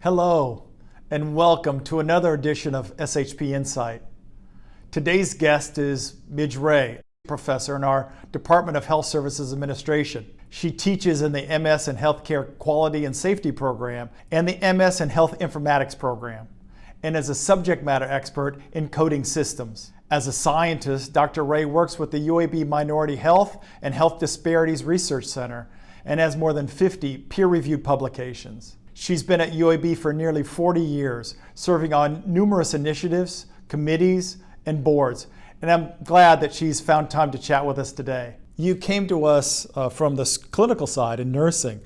Hello, and welcome to another edition of SHP Insight. Today's guest is Midge Ray, professor in our Department of Health Services Administration. She teaches in the MS in Healthcare Quality and Safety program and the MS in Health Informatics program, and is a subject matter expert in coding systems. As a scientist, Dr. Ray works with the UAB Minority Health and Health Disparities Research Center and has more than 50 peer-reviewed publications. She's been at UAB for nearly 40 years, serving on numerous initiatives, committees, and boards. And I'm glad that she's found time to chat with us today. You came to us from the clinical side in nursing,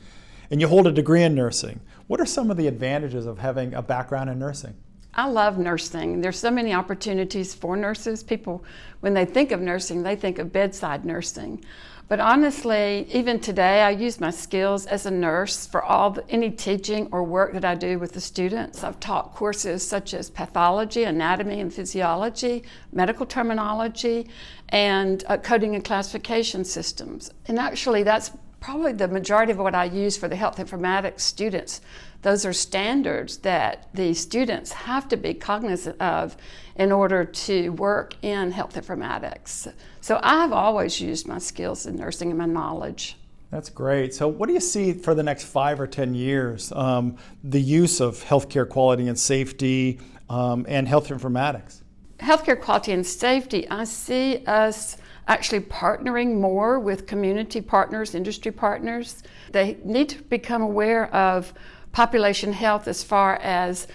and you hold a degree in nursing. What are some of the advantages of having a background in nursing? I love nursing. There's so many opportunities for nurses. People, when they think of nursing, they think of bedside nursing. But honestly, even today, I use my skills as a nurse for any teaching or work that I do with the students. I've taught courses such as pathology, anatomy and physiology, medical terminology, and coding and classification systems. And actually, that's probably the majority of what I use for the health informatics students. Those are standards that the students have to be cognizant of in order to work in health informatics. So I've always used my skills in nursing and my knowledge. That's great. So what do you see for the next 5 or 10 years, the use of healthcare quality and safety and health informatics? Healthcare quality and safety, I see us actually partnering more with community partners, industry partners. They need to become aware of population health as far as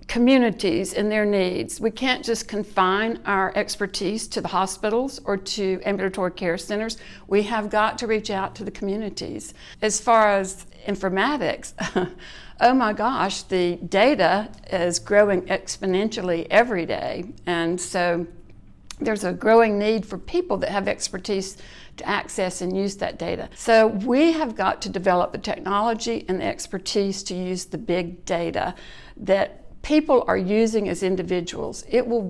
communities and their needs. We can't just confine our expertise to the hospitals or to ambulatory care centers. We have got to reach out to the communities. As far as informatics, oh my gosh, the data is growing exponentially every day. And so there's a growing need for people that have expertise to access and use that data. So we have got to develop the technology and the expertise to use the big data that people are using as individuals. It will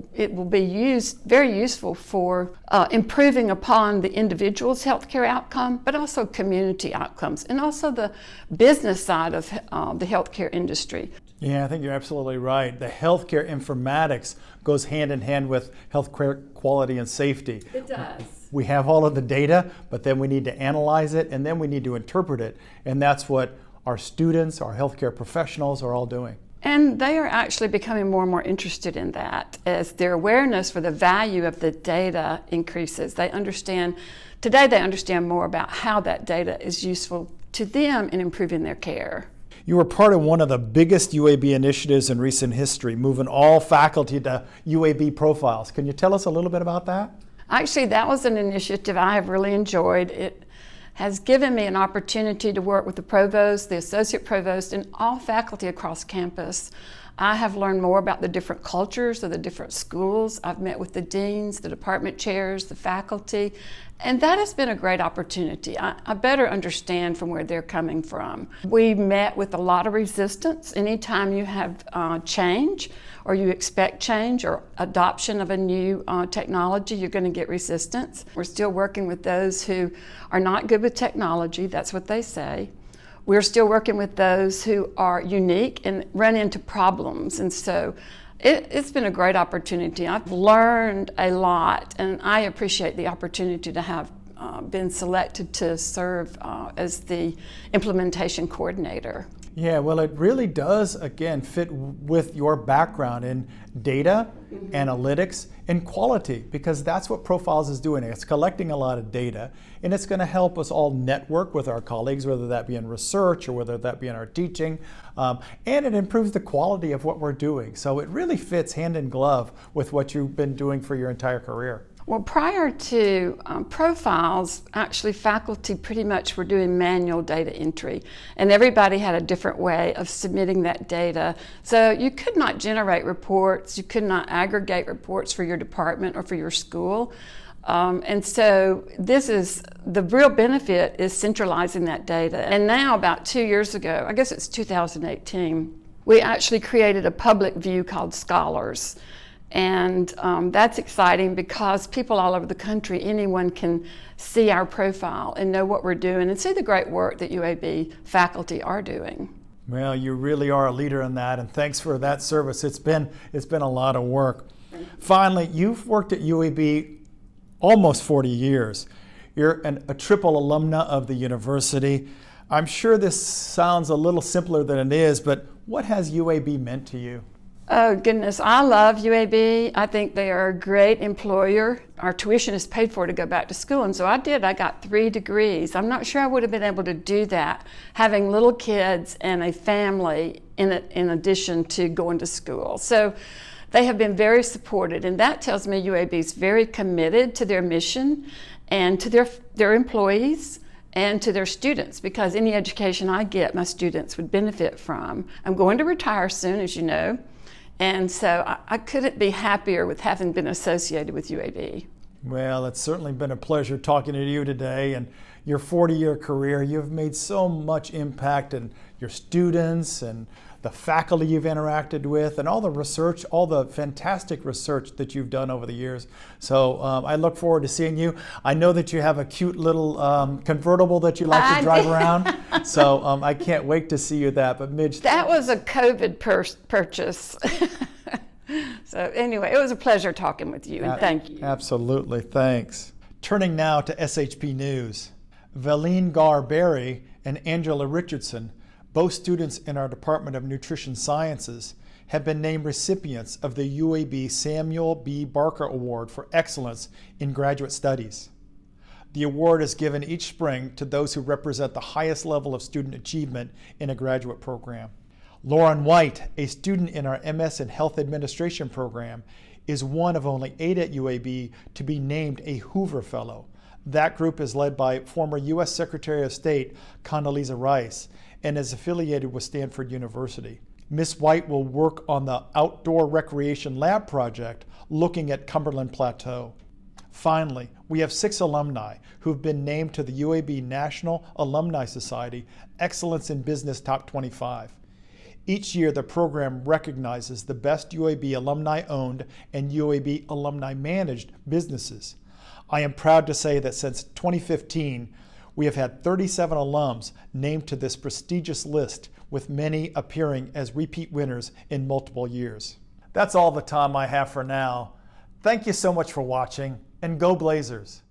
be very useful for improving upon the individual's healthcare outcome, but also community outcomes, and also the business side of the healthcare industry. Yeah, I think you're absolutely right. The healthcare informatics goes hand in hand with healthcare quality and safety. It does. We have all of the data, but then we need to analyze it, and then we need to interpret it. And that's what our students, our healthcare professionals are all doing. And they are actually becoming more and more interested in that as their awareness for the value of the data increases. Today they understand more about how that data is useful to them in improving their care. You were part of one of the biggest UAB initiatives in recent history, moving all faculty to UAB profiles. Can you tell us a little bit about that? Actually, that was an initiative I have really enjoyed. It has given me an opportunity to work with the provost, the associate provost, and all faculty across campus. I have learned more about the different cultures of the different schools. I've met with the deans, the department chairs, the faculty, and that has been a great opportunity. I better understand from where they're coming from. We met with a lot of resistance. Anytime you have change, or you expect change or adoption of a new technology, you're going to get resistance. We're still working with those who are not good with technology, that's what they say. We're still working with those who are unique and run into problems. And so it's been a great opportunity. I've learned a lot, and I appreciate the opportunity to have been selected to serve as the implementation coordinator. Yeah, well, it really does, again, fit with your background in data, analytics, and quality, because that's what Profiles is doing. It's collecting a lot of data, and it's going to help us all network with our colleagues, whether that be in research or whether that be in our teaching, and it improves the quality of what we're doing. So it really fits hand in glove with what you've been doing for your entire career. Well, prior to Profiles, actually faculty pretty much were doing manual data entry, and everybody had a different way of submitting that data. So you could not generate reports, you could not aggregate reports for your department or for your school. And so the real benefit is centralizing that data. And now about 2 years ago, I guess it's 2018, we actually created a public view called Scholars. And that's exciting because people all over the country, anyone can see our profile and know what we're doing and see the great work that UAB faculty are doing. Well, you really are a leader in that, and thanks for that service. It's been a lot of work. Finally, you've worked at UAB almost 40 years. You're a triple alumna of the university. I'm sure this sounds a little simpler than it is, but what has UAB meant to you? Oh goodness, I love UAB. I think they are a great employer. Our tuition is paid for to go back to school, and so I got 3 degrees. I'm not sure I would have been able to do that having little kids and a family in addition to going to school. So they have been very supported, and that tells me UAB is very committed to their mission and to their employees and to their students, because any education I get, my students would benefit from. I'm going to retire soon, as you know, and so I couldn't be happier with having been associated with UAB. Well, it's certainly been a pleasure talking to you today, and your 40-year career, you've made so much impact in your students and the faculty you've interacted with and all the research, all the fantastic research that you've done over the years. So I look forward to seeing you. I know that you have a cute little convertible that you like to drive around. So I can't wait to see you that. But Midge, that was a COVID purchase. So anyway, it was a pleasure talking with you, and thank you. Absolutely, thanks. Turning now to SHP News. Valine Gar-Berry and Angela Richardson, both students in our Department of Nutrition Sciences, have been named recipients of the UAB Samuel B. Barker Award for Excellence in Graduate Studies. The award is given each spring to those who represent the highest level of student achievement in a graduate program. Lauren White, a student in our MS in Health Administration program, is one of only 8 at UAB to be named a Hoover Fellow. That group is led by former U.S. Secretary of State Condoleezza Rice and is affiliated with Stanford University. Ms. White will work on the Outdoor Recreation Lab project looking at Cumberland Plateau. Finally, we have 6 alumni who've been named to the UAB National Alumni Society Excellence in Business Top 25. Each year, the program recognizes the best UAB alumni-owned and UAB alumni-managed businesses. I am proud to say that since 2015, we have had 37 alums named to this prestigious list, with many appearing as repeat winners in multiple years. That's all the time I have for now. Thank you so much for watching, and go Blazers!